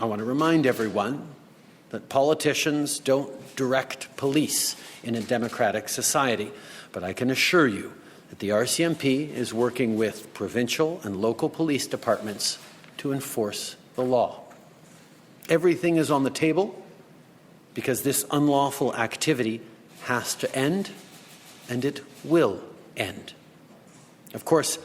I want to remind everyone that politicians don't direct police in a democratic society, but I can assure you that the RCMP is working with provincial and local police departments to enforce the law. Everything is on the table because this unlawful activity has to end, and it will end. Of course,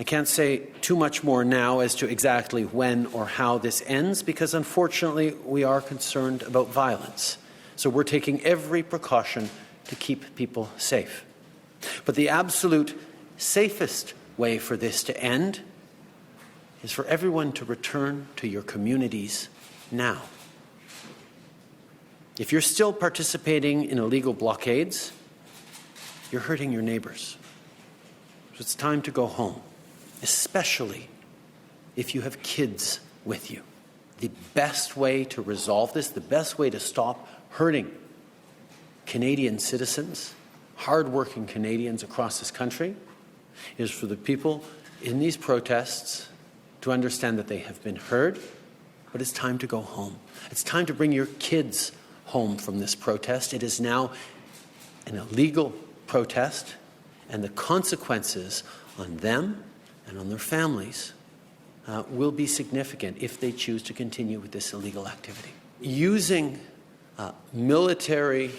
I can't say too much more now as to exactly when or how this ends because, unfortunately, we are concerned about violence. So we're taking every precaution to keep people safe. But the absolute safest way for this to end is for everyone to return to your communities now. If you're still participating in illegal blockades, you're hurting your neighbors. So it's time to go home, especially if you have kids with you. The best way to resolve this, the best way to stop hurting Canadian citizens, hard-working Canadians across this country, is for the people in these protests to understand that they have been heard, but it's time to go home. It's time to bring your kids home from this protest. It is now an illegal protest, and the consequences on them and on their families will be significant if they choose to continue with this illegal activity. Using military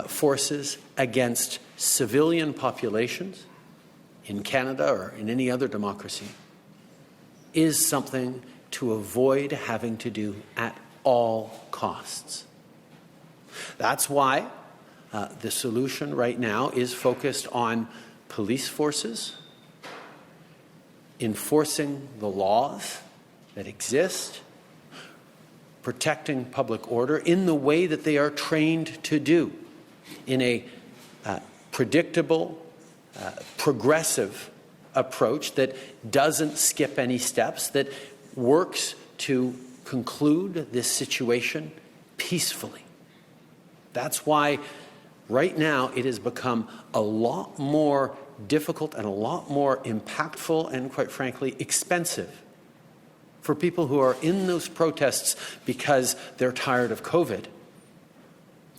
forces against civilian populations in Canada or in any other democracy is something to avoid having to do at all costs. That's why the solution right now is focused on police forces enforcing the laws that exist, protecting public order in the way that they are trained to do, in a predictable, progressive approach that doesn't skip any steps, that works to conclude this situation peacefully. That's why right now it has become a lot more difficult and a lot more impactful and, quite frankly, expensive for people who are in those protests because they're tired of COVID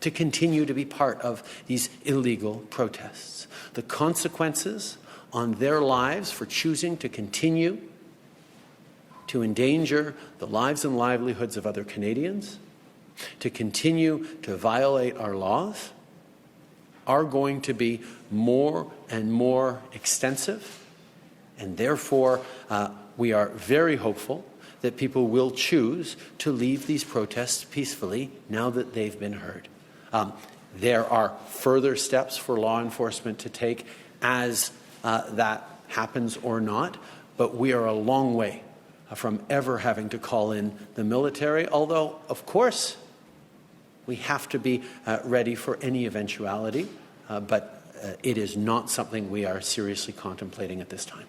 to continue to be part of these illegal protests. The consequences on their lives for choosing to continue to endanger the lives and livelihoods of other Canadians, to continue to violate our laws, are going to be more and more extensive, and therefore we are very hopeful that people will choose to leave these protests peacefully now that they've been heard. There are further steps for law enforcement to take as that happens or not, but we are a long way from ever having to call in the military, although, of course, we have to be ready for any eventuality, but it is not something we are seriously contemplating at this time.